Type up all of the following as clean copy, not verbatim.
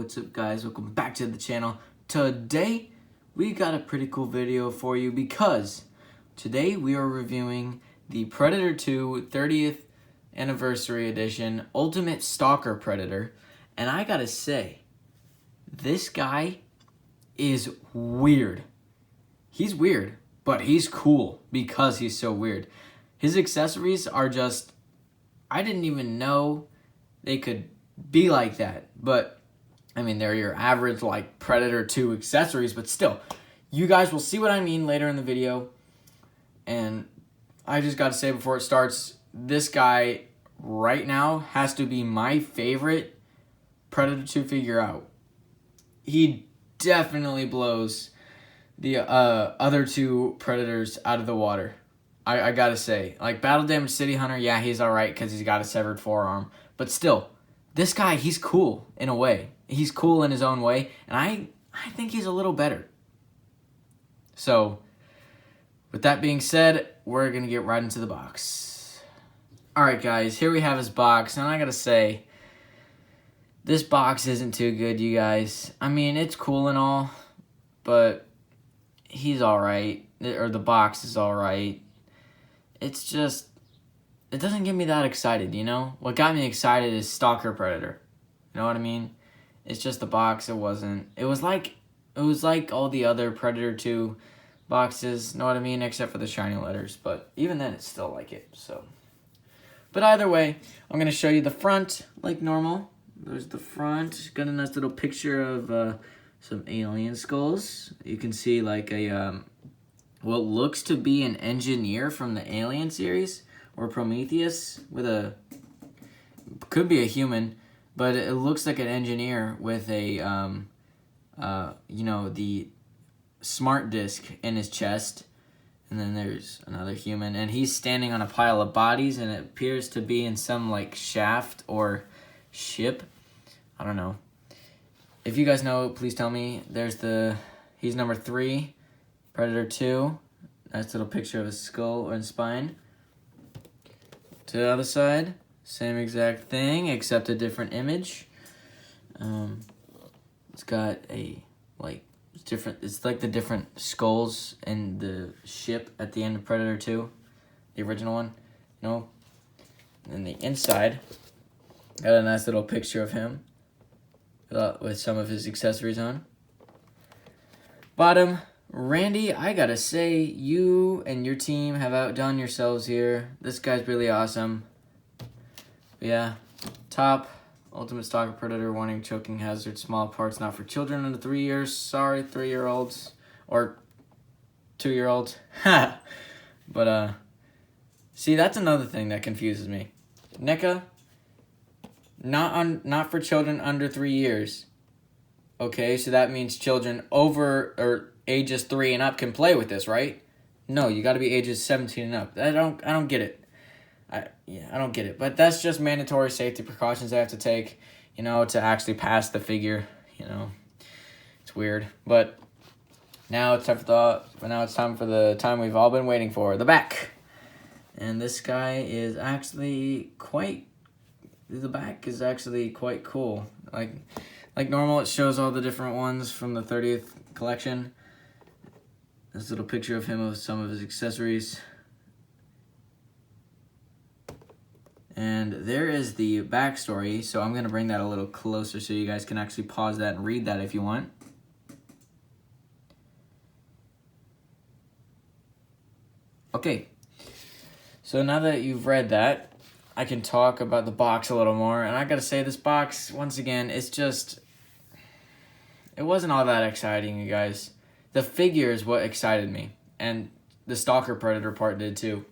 what's up guys, welcome back to the channel. Today we got a pretty cool video for you because today we are reviewing the Predator 2 30th Anniversary Edition Ultimate Stalker Predator, and I gotta say, this guy is weird. He's weird, but he's cool because he's so weird. His accessories are just, I didn't even know they could be like that, but I mean, they're your average like Predator 2 accessories, but still, you guys will see what I mean later in the video. And I just got to say before it starts, this guy right now has to be my favorite Predator 2 figure out. He definitely blows the other two Predators out of the water. I gotta say, like Battle Damage City Hunter, yeah, he's alright because he's got a severed forearm, but still, this guy, he's cool in a way. He's cool in his own way, and I think he's a little better. So, with that being said, we're going to get right into the box. Alright guys, here we have his box, and I gotta say, this box isn't too good, you guys. I mean, it's cool and all, but he's alright, or the box is alright. It's just, it doesn't get me that excited, you know? What got me excited is Stalker Predator. You know what I mean? It's just the box, it wasn't. It was like all the other Predator 2 boxes, know what I mean? Except for the shiny letters, but even then it's still like it, so. But either way, I'm going to show you the front like normal. There's the front. Got a nice little picture of some alien skulls. You can see like a, what looks to be an engineer from the Alien series, or Prometheus, with a, could be a human, but it looks like an engineer with a, you know, the smart disc in his chest. And then there's another human, and he's standing on a pile of bodies, and it appears to be in some, like, shaft or ship. I don't know. If you guys know, please tell me. There's the, he's number 3, Predator 2. Nice little picture of his skull and spine. To the other side, same exact thing, except a different image. It's got a, like, different, it's like the different skulls in the ship at the end of Predator 2, the original one, you know? And the inside, got a nice little picture of him with some of his accessories on. Bottom, Randy, I gotta say, you and your team have outdone yourselves here. This guy's really awesome. But yeah, top, Ultimate Stalker Predator, warning, choking hazard, small parts not for children under 3 years. Sorry, 3-year-olds or 2-year-olds. But see, that's another thing that confuses me. Neca, not for children under 3 years. Okay, so that means children over or ages 3 and up can play with this, right? No, you got to be ages 17 and up. I don't get it. I don't get it. But that's just mandatory safety precautions I have to take, you know, to actually pass the figure, you know. It's weird. But now it's time for the time we've all been waiting for, the back. And this guy is actually the back is actually quite cool. Like normal, it shows all the different ones from the 30th collection. This little picture of him with some of his accessories. And there is the backstory, so I'm going to bring that a little closer so you guys can actually pause that and read that if you want. Okay, so now that you've read that, I can talk about the box a little more. And I gotta say, this box, once again, it's just, it wasn't all that exciting, you guys. The figure is what excited me, and the Stalker Predator part did too.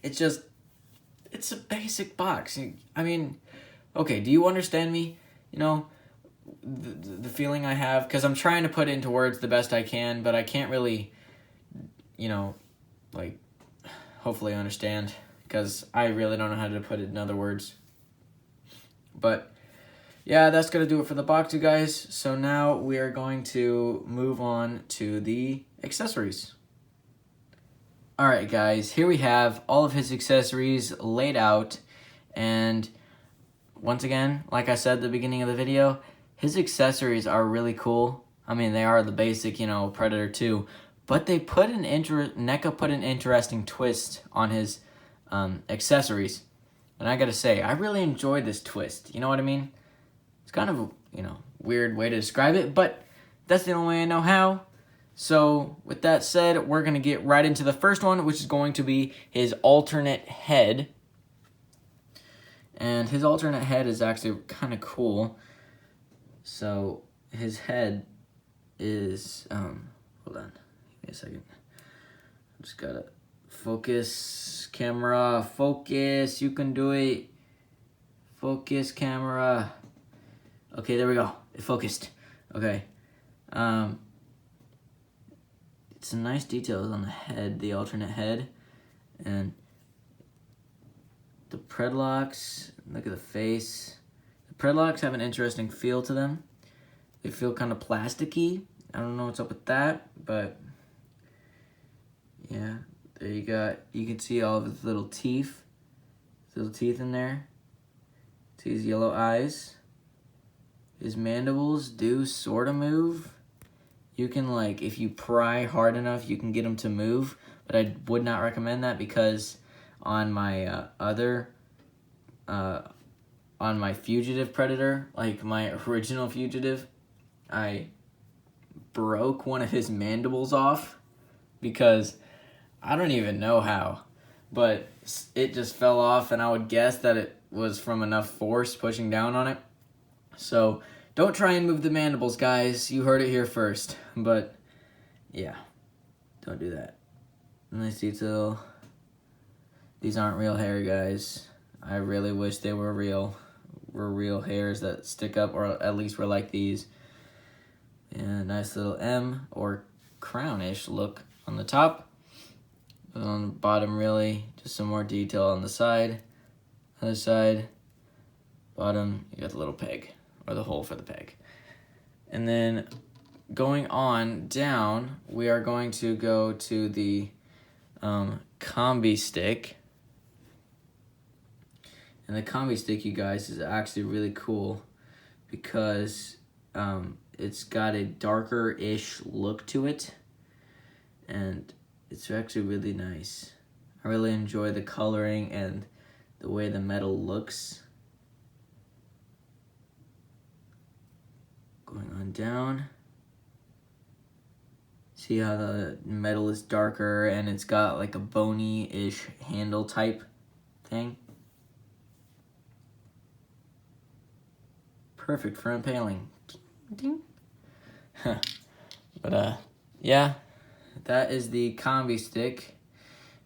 It's just, it's a basic box. I mean, okay, do you understand me? You know, the feeling I have, because I'm trying to put it into words the best I can, but I can't really, you know, like, hopefully understand, because I really don't know how to put it in other words. But yeah, that's going to do it for the box, you guys. So now we are going to move on to the accessories. Alright guys, here we have all of his accessories laid out, and once again, like I said at the beginning of the video, his accessories are really cool. I mean, they are the basic, you know, Predator 2, but they put NECA put an interesting twist on his accessories. And I gotta say, I really enjoyed this twist. You know what I mean? It's kind of a, you know, weird way to describe it, but that's the only way I know how. So, with that said, we're going to get right into the first one, which is going to be his alternate head. And his alternate head is actually kind of cool. So, his head is, hold on, give me a second. I just gotta focus, camera, focus, you can do it. Focus, camera. Okay, there we go, it focused. Okay, some nice details on the head, the alternate head, and the Predlocks. Look at the face. The Predlocks have an interesting feel to them. They feel kind of plasticky. I don't know what's up with that, but yeah, there you got. You can see all of his little teeth in there. See his yellow eyes. His mandibles do sort of move. You can, like, if you pry hard enough, you can get them to move. But I would not recommend that because on my on my Fugitive Predator, like my original Fugitive, I broke one of his mandibles off because I don't even know how. But it just fell off, and I would guess that it was from enough force pushing down on it. So don't try and move the mandibles, guys. You heard it here first. But, yeah. Don't do that. Nice detail. These aren't real hair, guys. I really wish they were real. Were real hairs that stick up, or at least were like these. And nice little M, or crownish look on the top. And on the bottom, really, just some more detail on the side. Other side. Bottom, you got the little peg. Or the hole for the peg. And then going on down, we are going to go to the combi stick. And the combi stick, you guys, is actually really cool because it's got a darker-ish look to it. And it's actually really nice. I really enjoy the coloring and the way the metal looks. Going on down. See how the metal is darker and it's got like a bony-ish handle type thing. Perfect for impaling. Ding, ding. But yeah, that is the combi stick.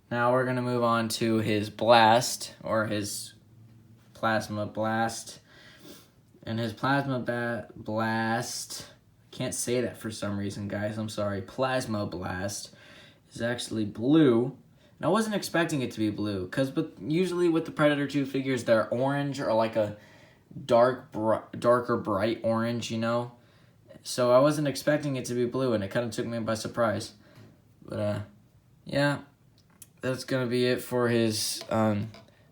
Now we're gonna move on to his blast, or his plasma blast. And his plasma blast, can't say that for some reason, guys, I'm sorry. Plasma blast is actually blue. And I wasn't expecting it to be blue, because usually with the Predator 2 figures, they're orange or like a darker bright orange, you know? So I wasn't expecting it to be blue, and it kind of took me by surprise. But, yeah, that's going to be it for his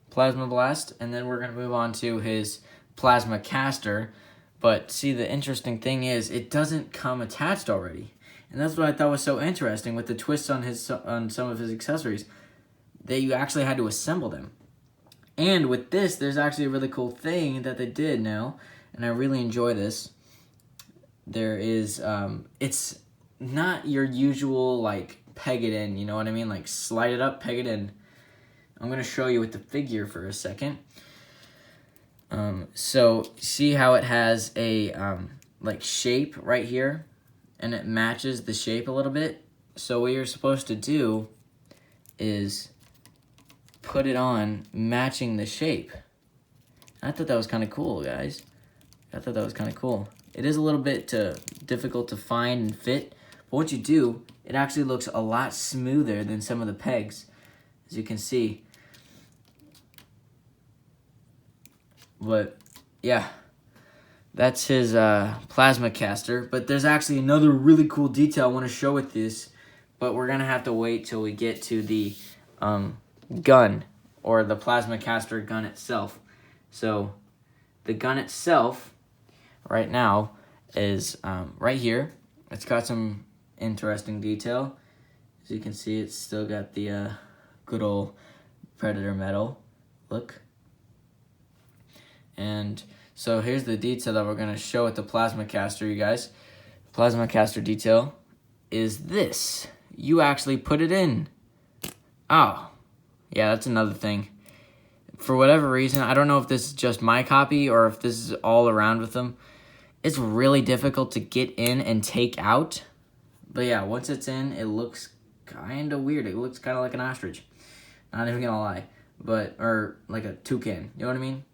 plasma blast. And then we're going to move on to his plasma caster. But see, the interesting thing is it doesn't come attached already, and that's what I thought was so interesting with the twists on some of his accessories, that you actually had to assemble them. And with this, there's actually a really cool thing that they did now, and I really enjoy this. There is it's not your usual like peg it in, you know what I mean, like slide it up, peg it in. I'm gonna show you with the figure for a second. So see how it has a like shape right here, and it matches the shape a little bit. So what you're supposed to do is put it on matching the shape. I thought that was kind of cool, guys. I thought that was kind of cool. It is a little bit difficult to find and fit, but once you do, it actually looks a lot smoother than some of the pegs, as you can see. But yeah, that's his plasma caster. But there's actually another really cool detail I want to show with this, but we're gonna have to wait till we get to the gun, or the plasma caster gun itself. So the gun itself, right now is right here. It's got some interesting detail. As you can see, it's still got the good old Predator metal look. And so here's the detail that we're going to show at the plasma caster, you guys. Plasma caster detail is this. You actually put it in. Oh, yeah, that's another thing. For whatever reason, I don't know if this is just my copy or if this is all around with them. It's really difficult to get in and take out. But yeah, once it's in, it looks kind of weird. It looks kind of like an ostrich. Not even gonna lie. But, or like a toucan, you know what I mean?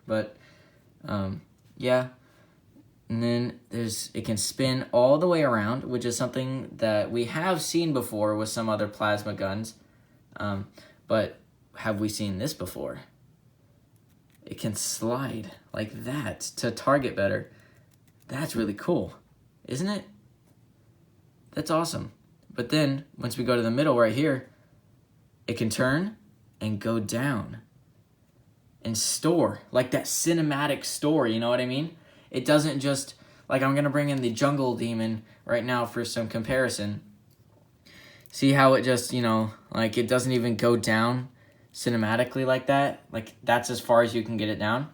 But, yeah. And then it can spin all the way around, which is something that we have seen before with some other plasma guns. But have we seen this before? It can slide like that to target better. That's really cool, isn't it? That's awesome. But then, once we go to the middle right here, it can turn and go down and store, like that cinematic store, you know what I mean? It doesn't just, like I'm going to bring in the Jungle Demon right now for some comparison. See how it just, you know, like it doesn't even go down cinematically like that? Like that's as far as you can get it down.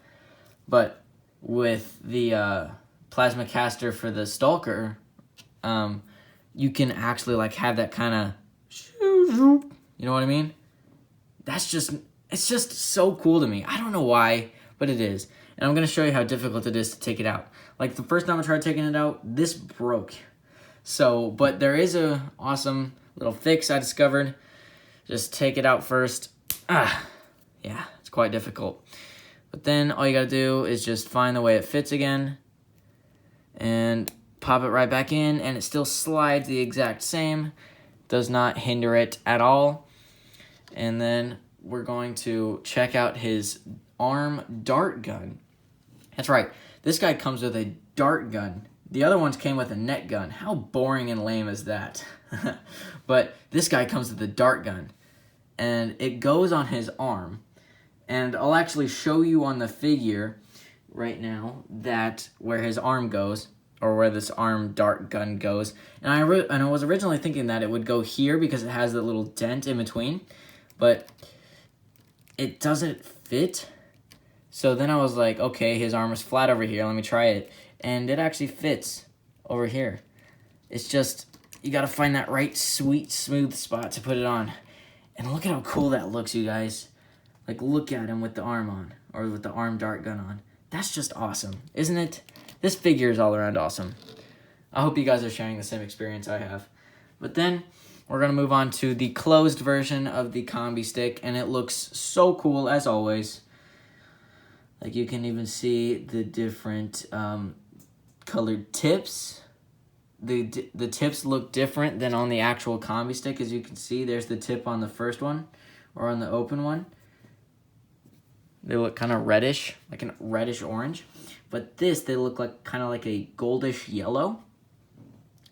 But with the plasma caster for the Stalker, you can actually like have that kind of, you know what I mean? That's just, it's just so cool to me. I don't know why, but it is. And I'm going to show you how difficult it is to take it out. Like the first time I tried taking it out, this broke. So, but there is a awesome little fix I discovered. Just take it out first. Yeah, it's quite difficult. But then all you got to do is just find the way it fits again. And pop it right back in. And it still slides the exact same. Does not hinder it at all. And then we're going to check out his arm dart gun. That's right. This guy comes with a dart gun. The other ones came with a net gun. How boring and lame is that? But this guy comes with a dart gun. And it goes on his arm. And I'll actually show you on the figure right now that where his arm goes, or where this arm dart gun goes. And I was originally thinking that it would go here because it has that little dent in between. But it doesn't fit. So then I was like, okay, his arm is flat over here. Let me try it. And it actually fits over here. It's just, you got to find that right sweet, smooth spot to put it on. And look at how cool that looks, you guys. Like, look at him with the arm on, or with the arm dart gun on. That's just awesome, isn't it? This figure is all around awesome. I hope you guys are sharing the same experience I have. But then, we're going to move on to the closed version of the combi stick, and it looks so cool, as always. Like, you can even see the different colored tips. The tips look different than on the actual combi stick. As you can see, there's the tip on the first one, or on the open one. They look kind of reddish, like a reddish orange. But this, they look like kind of like a goldish yellow.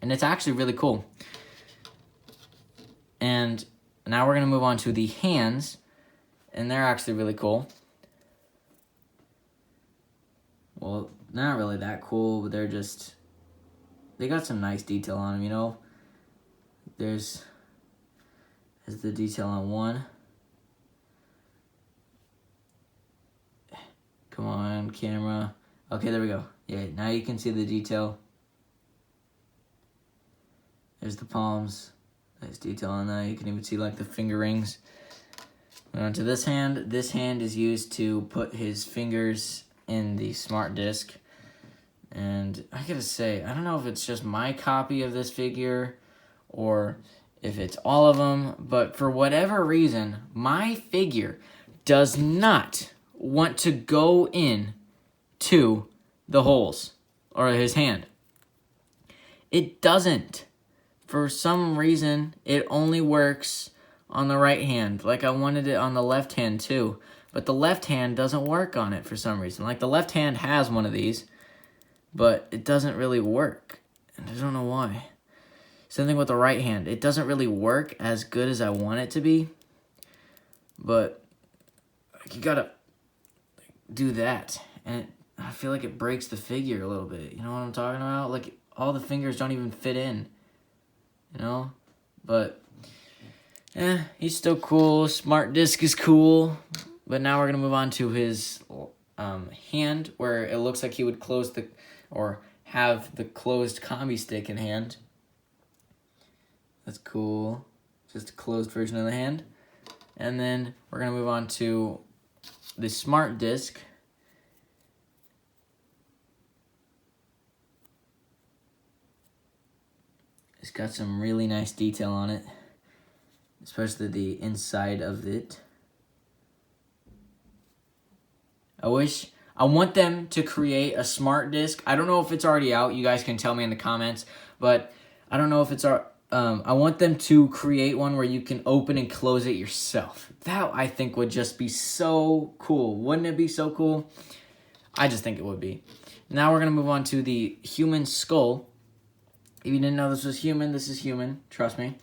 And it's actually really cool. And now we're going to move on to the hands. And they're actually really cool. Well, not really that cool, but they're just, they got some nice detail on them, you know? There's the detail on one. Come on, camera. Okay, there we go. Yeah, now you can see the detail. There's the palms. Nice detail on that. You can even see like the finger rings. And onto this hand. This hand is used to put his fingers in the smart disc. And I gotta say, I don't know if it's just my copy of this figure or if it's all of them, but for whatever reason, my figure does not want to go in to the holes or his hand. It doesn't. For some reason, it only works on the right hand. Like I wanted it on the left hand too. But the left hand doesn't work on it for some reason. Like the left hand has one of these, but it doesn't really work. And I don't know why. Same thing with the right hand. It doesn't really work as good as I want it to be. But you gotta do that. And I feel like it breaks the figure a little bit. You know what I'm talking about? Like, all the fingers don't even fit in. You know? But, he's still cool. Smart Disc is cool. But now we're going to move on to his hand, where it looks like he would close the, or have the closed combi stick in hand. That's cool. Just a closed version of the hand. And then we're going to move on to the Smart Disc. It's got some really nice detail on it, especially the inside of it. I want them to create a Smart Disc. I don't know if it's already out. You guys can tell me in the comments, but I don't know if it's I want them to create one where you can open and close it yourself. That, I think, would just be so cool. Wouldn't it be so cool? I just think it would be. Now we're going to move on to the human skull. If you didn't know this was human, this is human. Trust me.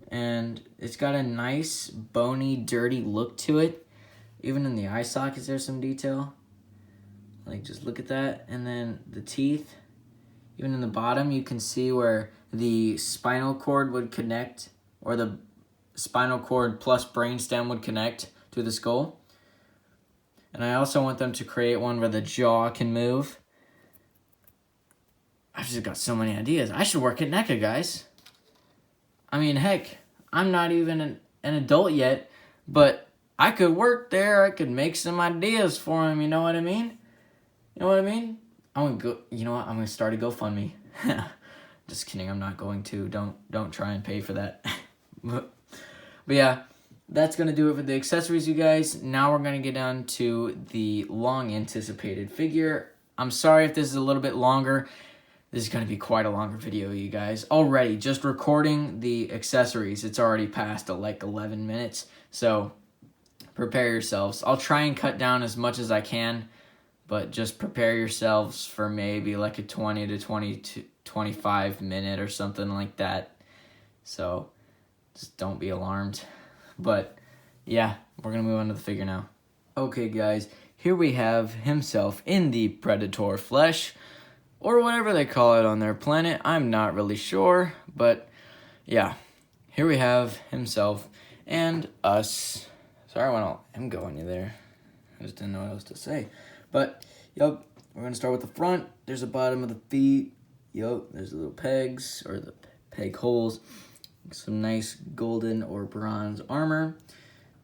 And it's got a nice, bony, dirty look to it. Even in the eye sockets, there's some detail. Like, just look at that. And then the teeth. Even in the bottom, you can see where the spinal cord would connect, or the spinal cord plus brainstem would connect to the skull. And I also want them to create one where the jaw can move. I've just got so many ideas. I should work at Neca, guys. I mean, heck, I'm not even an adult yet, but I could work there. I could make some ideas for him, you know what I mean? You know what I mean? I'm gonna go, you know what? I'm gonna start a GoFundMe. Just kidding, I'm not going to. Don't try and pay for that. But yeah, that's gonna do it for the accessories, you guys. Now we're gonna get down to the long anticipated figure. I'm sorry if this is a little bit longer. This is gonna be quite a longer video, you guys. Already, just recording the accessories, it's already past like 11 minutes. So prepare yourselves. I'll try and cut down as much as I can, but just prepare yourselves for maybe like a 20 to 25 minute or something like that. So just don't be alarmed. But yeah, we're gonna move on to the figure now. Okay, guys, here we have himself in the Predator flesh, or whatever they call it on their planet. I'm not really sure, but yeah, here we have himself and us. Sorry I went all M-go on you there. I just didn't know what else to say. But, yep, we're going to start with the front. There's the bottom of the feet. Yep, there's the little pegs, or the peg holes. Some nice golden or bronze armor.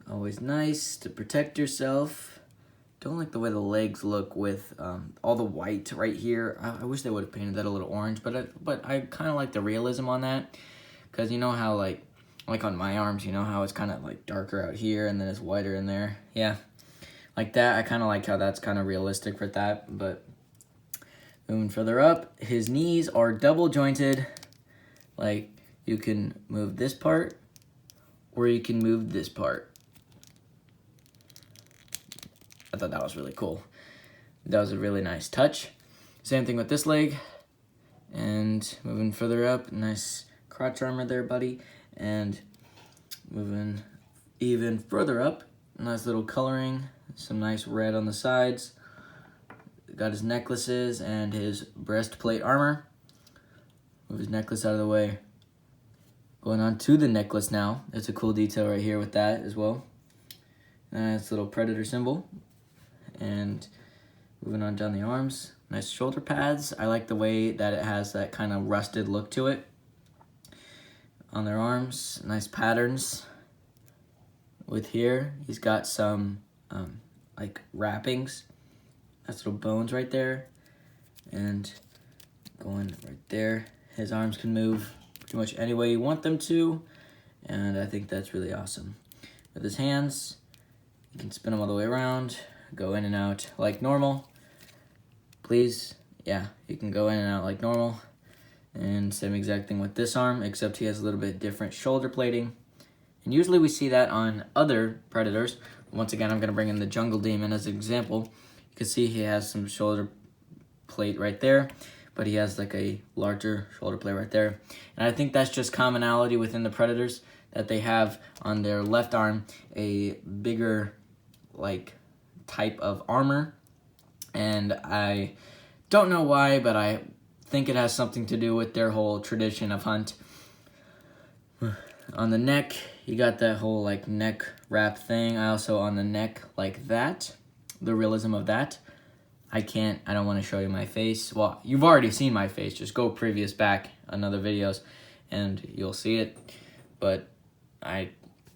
Always nice to protect yourself. Don't like the way the legs look with all the white right here. I wish they would have painted that a little orange, but I kind of like the realism on that. Because you know how, like on my arms, you know how it's kind of like darker out here and then it's whiter in there? Yeah. Like that, I kind of like how that's kind of realistic for that. But moving further up, his knees are double jointed. Like, you can move this part, or you can move this part. I thought that was really cool. That was a really nice touch. Same thing with this leg. And moving further up, nice crotch armor there, buddy. And moving even further up, nice little coloring. Some nice red on the sides. Got his necklaces and his breastplate armor. Move his necklace out of the way. Going on to the necklace now. There's a cool detail right here with that as well. Nice little Predator symbol. And moving on down the arms. Nice shoulder pads. I like the way that it has that kind of rusted look to it. On their arms. Nice patterns. With here, he's got some like wrappings. Nice little bones right there. And going right there. His arms can move pretty much any way you want them to. And I think that's really awesome. With his hands, you can spin them all the way around. Go in and out like normal. Please, yeah, you can go in and out like normal. And same exact thing with this arm, except he has a little bit different shoulder plating. And usually we see that on other Predators. Once again, I'm going to bring in the Jungle Demon as an example. You can see he has some shoulder plate right there, but he has like a larger shoulder plate right there. And I think that's just commonality within the Predators, that they have on their left arm a bigger like type of armor, And I don't know why, but I think it has something to do with their whole tradition of hunt. On the neck, you got that whole like neck wrap thing. I also on the neck like that, the realism of that. I don't want to show you my face. Well, you've already seen my face. Just go previous back on other videos and you'll see it. But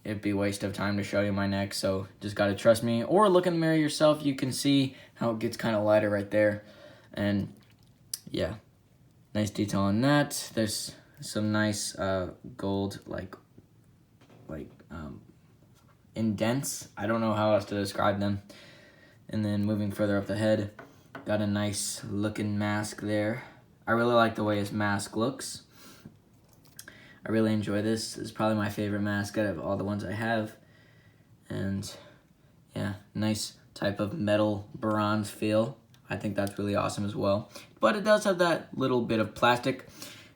it'd be a waste of time to show you my neck, so just gotta trust me. Or look in the mirror yourself. You can see how it gets kind of lighter right there. And yeah, nice detail on that. There's some nice gold indents. I don't know how else to describe them. And then moving further up the head, got a nice looking mask there. I really like the way his mask looks. I really enjoy this. This is probably my favorite mask out of all the ones I have. And yeah, nice type of metal bronze feel. I think that's really awesome as well. But it does have that little bit of plastic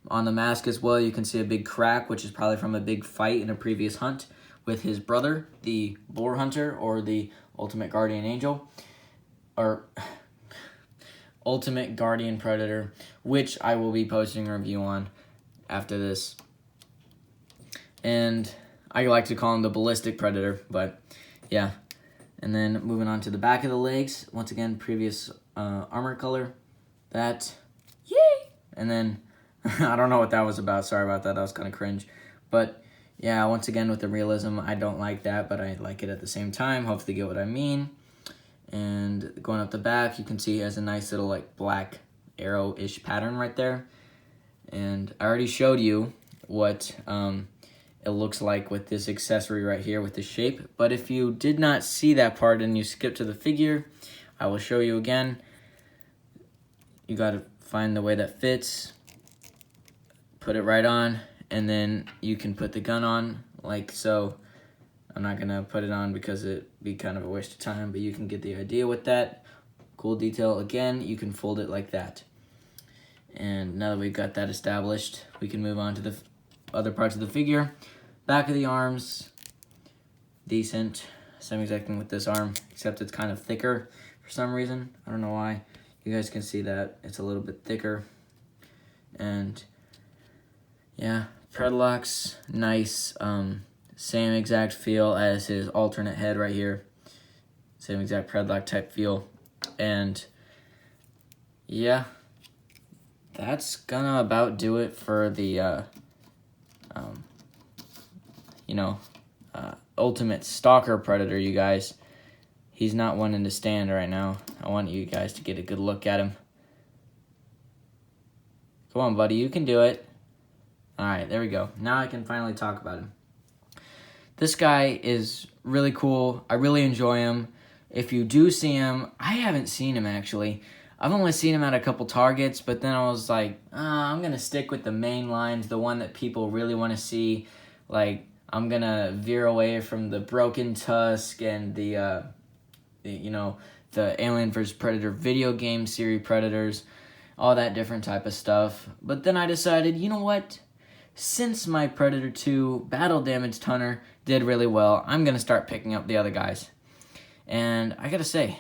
on the mask as well. You can see a big crack, which is probably from a big fight in a previous hunt with his brother, the Boar Hunter, or the Ultimate Guardian Angel, or Ultimate Guardian Predator, which I will be posting a review on after this. And I like to call him the Ballistic Predator, but yeah. And then moving on to the back of the legs, once again, previous armor color, that, yay! And then, I don't know what that was about, sorry about that, that was kind of cringe. But yeah, once again with the realism, I don't like that, but I like it at the same time. Hopefully you get what I mean. And going up the back, you can see he has a nice little like black arrow-ish pattern right there. And I already showed you what it looks like with this accessory right here with the shape. But if you did not see that part and you skip to the figure, I will show you again. You got to find the way that fits, put it right on, and then you can put the gun on like so. I'm not gonna put it on because it'd be kind of a waste of time, but you can get the idea with that. Cool detail. Again, you can fold it like that. And now that we've got that established, we can move on to the other parts of the figure. Back of the arms, decent. Same exact thing with this arm, except it's kind of thicker for some reason. I don't know why. You guys can see that it's a little bit thicker. And yeah, Predlocks, nice. Same exact feel as his alternate head right here. Same exact Predlock type feel. And yeah, that's gonna about do it for the Ultimate Stalker Predator, you guys. He's not wanting to stand right now. I want you guys to get a good look at him. Come on, buddy, you can do it. Alright, there we go. Now I can finally talk about him. This guy is really cool. I really enjoy him. If you do see him, I haven't seen him actually. I've only seen him at a couple targets, but then I was like, I'm going to stick with the main lines, the one that people really want to see. Like, I'm going to veer away from the Broken Tusk and the Alien vs. Predator video game series Predators, all that different type of stuff. But then I decided, you know what? Since my Predator 2 Battle Damaged Hunter did really well, I'm going to start picking up the other guys. And I got to say,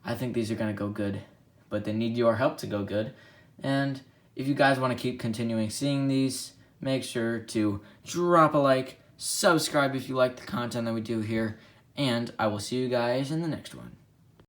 I think these are going to go good. But they need your help to go good. And if you guys want to keep continuing seeing these, make sure to drop a like, subscribe if you like the content that we do here, and I will see you guys in the next one.